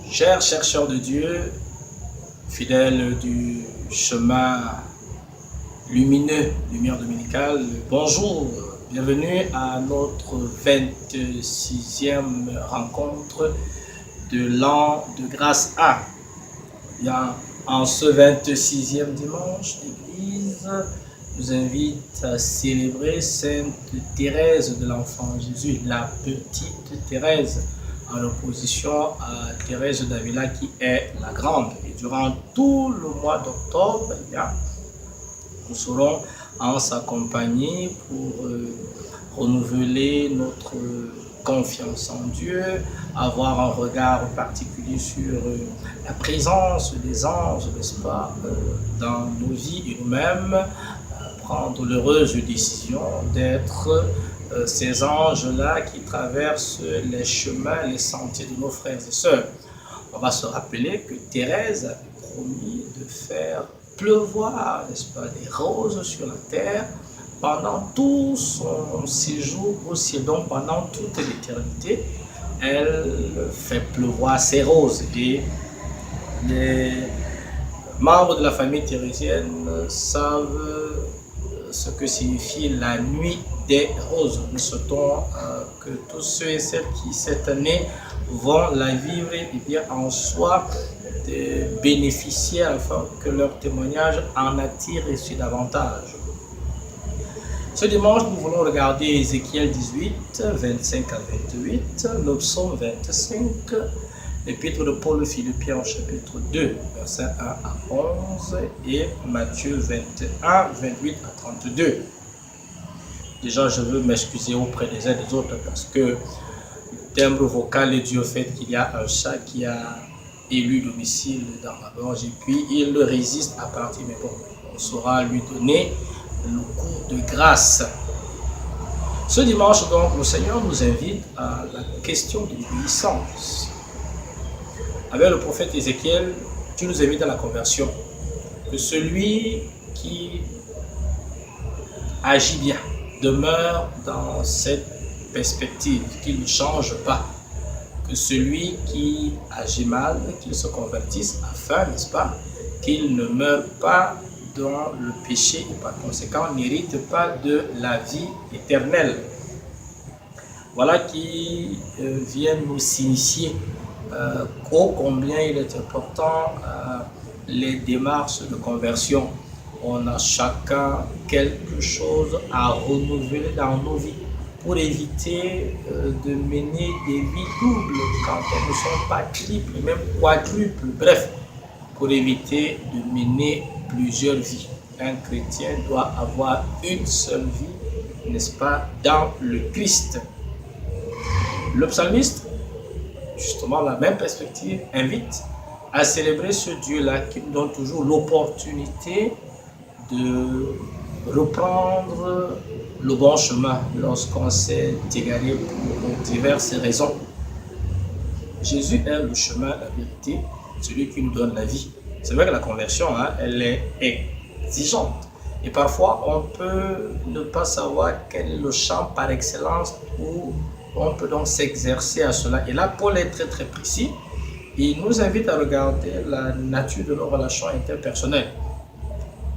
Chers chercheurs de Dieu, fidèles du chemin lumineux, lumière dominicale, bonjour, bienvenue à notre 26e rencontre de l'an de grâce A. Bien, en ce 26e dimanche, l'Église nous invite à célébrer Sainte Thérèse de l'Enfant Jésus, la petite Thérèse, en opposition à Thérèse d'Avila qui est la grande. Et durant tout le mois d'octobre, nous serons en s'accompagner pour renouveler notre confiance en Dieu, avoir un regard particulier sur la présence des anges, n'est-ce pas, dans nos vies et nous-mêmes, prendre l'heureuse décision d'être ces anges-là qui traversent les chemins, les sentiers de nos frères et sœurs. On va se rappeler que Thérèse avait promis de faire pleuvoir, n'est-ce pas, des roses sur la terre pendant tout son séjour au ciel, donc pendant toute l'éternité. Elle fait pleuvoir ses roses et les membres de la famille thérésienne savent ce que signifie la nuit des roses. Nous souhaitons que tous ceux et celles qui cette année vont la vivre et bien en soient de bénéficier afin que leur témoignage en attire et suit davantage. Ce dimanche, nous voulons regarder Ézéchiel 18, 25 à 28, le psaume 25, l'épître de Paul aux Philippiens au chapitre 2, versets 1 à 11 et Matthieu 21, 28 à 32. Déjà, je veux m'excuser auprès des uns et des autres parce que le timbre vocal est dû au fait qu'il y a un chat qui a élu domicile dans ma gorge et puis il résiste à partir. Mais bon, on saura lui donner le coup de grâce. Ce dimanche, donc, le Seigneur nous invite à la question de l'obéissance. Avec le prophète Ézéchiel, Dieu nous invite à la conversion. Que celui qui agit bien demeure dans cette perspective, qu'il ne change pas. Que celui qui agit mal, qu'il se convertisse afin, n'est-ce pas, qu'il ne meure pas dans le péché et par conséquent n'hérite pas de la vie éternelle. Voilà qui vient nous signifier ô combien il est important les démarches de conversion. On a chacun quelque chose à renouveler dans nos vies pour éviter de mener des vies doubles quand elles ne sont pas triples, même quadruples, bref, pour éviter de mener plusieurs vies. Un chrétien doit avoir une seule vie, n'est-ce pas, dans le Christ. Le psalmiste, justement, la même perspective, invite à célébrer ce Dieu-là qui nous donne toujours l'opportunité de reprendre le bon chemin lorsqu'on s'est égaré pour diverses raisons. Jésus est le chemin, la vérité, celui qui nous donne la vie. C'est vrai que la conversion, elle est exigeante. Et parfois, on peut ne pas savoir quel est le champ par excellence où on peut donc s'exercer à cela. Et là, Paul est très très précis. Il nous invite à regarder la nature de nos relations interpersonnelles.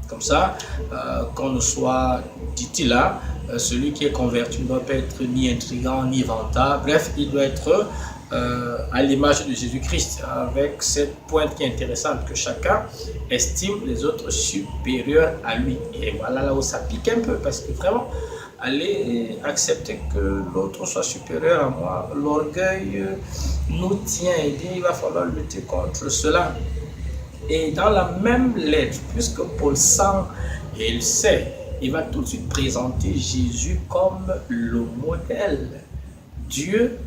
Comme ça, qu'on ne soit, dit-il là, celui qui est converti ne doit pas être ni intrigant, ni vantard. Bref, il doit être à l'image de Jésus-Christ, avec cette pointe qui est intéressante, que chacun estime les autres supérieurs à lui. Et voilà là où ça pique un peu, parce que vraiment, aller accepter que l'autre soit supérieur à moi, l'orgueil nous tient, et bien il va falloir lutter contre cela. Et dans la même lettre, puisque Paul sent et il sait, il va tout de suite présenter Jésus comme le modèle. Dieu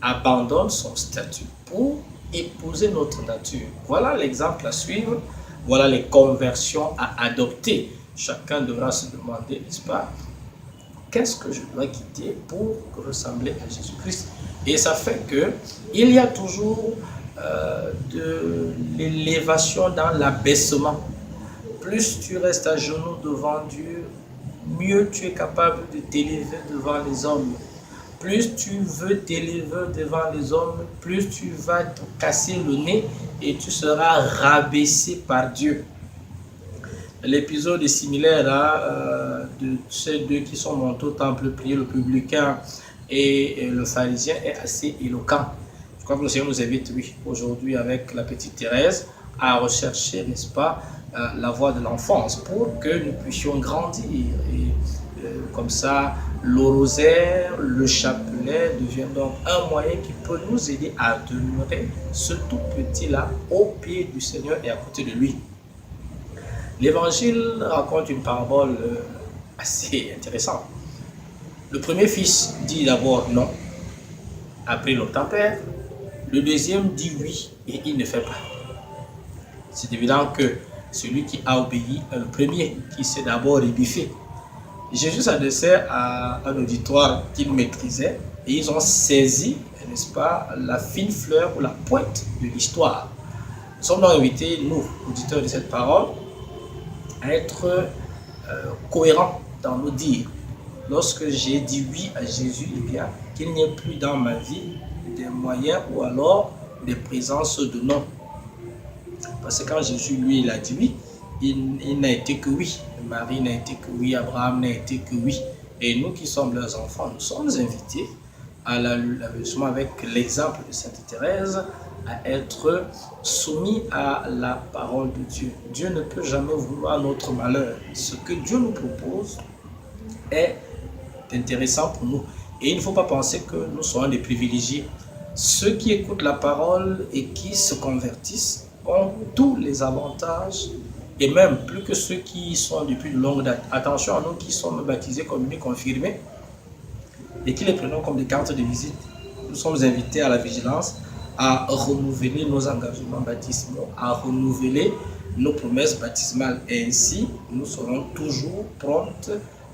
abandonne son statut pour épouser notre nature. Voilà l'exemple à suivre, voilà les conversions à adopter. Chacun devra se demander, n'est-ce pas, qu'est-ce que je dois quitter pour ressembler à Jésus-Christ? Et ça fait que il y a toujours de l'élévation dans l'abaissement. Plus tu restes à genoux devant Dieu, mieux tu es capable de t'élever devant les hommes. plus tu veux t'élever devant les hommes, plus tu vas te casser le nez et tu seras rabaissé par Dieu. L'épisode est similaire de ces deux qui sont montés au temple prier, le publicain et le pharisien, est assez éloquent. Je crois que le Seigneur nous invite, oui, aujourd'hui avec la petite Thérèse, à rechercher, n'est-ce pas, la voie de l'enfance pour que nous puissions grandir. Et comme ça, le rosaire, le chapelet devient donc un moyen qui peut nous aider à demeurer ce tout petit-là au pied du Seigneur et à côté de lui. L'évangile raconte une parabole assez intéressante. Le premier fils dit d'abord non, après il obtempère. Le deuxième dit oui et il ne fait pas. C'est évident que celui qui a obéi est le premier qui s'est d'abord ébiffé. Jésus s'adressait à un auditoire qu'il maîtrisait et ils ont saisi, n'est-ce pas, la fine fleur ou la pointe de l'histoire. Nous sommes donc invités, nous, auditeurs de cette parole, à être cohérents dans nos dires. Lorsque j'ai dit oui à Jésus, eh bien, qu'il n'y ait plus dans ma vie des moyens ou alors des présences de non. Parce que quand Jésus, lui, il a dit oui, il n'a été que oui. Marie n'a été que oui, Abraham n'a été que oui. Et nous qui sommes leurs enfants, nous sommes invités à justement avec l'exemple de Sainte Thérèse, à être soumis à la parole de Dieu. Dieu ne peut jamais vouloir notre malheur. Ce que Dieu nous propose est intéressant pour nous. Et il ne faut pas penser que nous serons des privilégiés. Ceux qui écoutent la parole et qui se convertissent ont tous les avantages, et même plus que ceux qui sont depuis de longue date. Attention à nous qui sommes baptisés, communis, confirmés, et qui les prenons comme des cartes de visite. Nous sommes invités à la vigilance, à renouveler nos engagements baptismaux, à renouveler nos promesses baptismales. Et ainsi, nous serons toujours prompts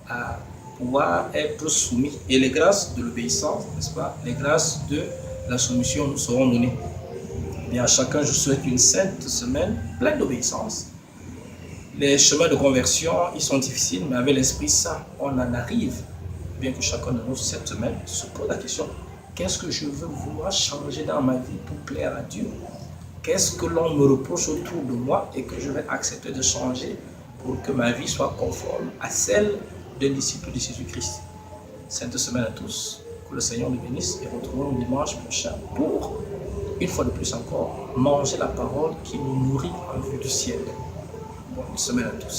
à pouvoir être soumis. Et les grâces de l'obéissance, n'est-ce pas, les grâces de la soumission nous seront données. Et à chacun, je souhaite une sainte semaine pleine d'obéissance. Les chemins de conversion, ils sont difficiles, mais avec l'Esprit Saint, on en arrive. Bien que chacun de nous, cette semaine, se pose la question, qu'est-ce que je veux vouloir changer dans ma vie pour plaire à Dieu? Qu'est-ce que l'on me reproche autour de moi et que je vais accepter de changer pour que ma vie soit conforme à celle d'un disciple de Jésus-Christ? Sainte semaine à tous, que le Seigneur nous bénisse et retrouvons le dimanche prochain pour, une fois de plus encore, manger la parole qui nous nourrit en vue du ciel. Bonne semaine à tous.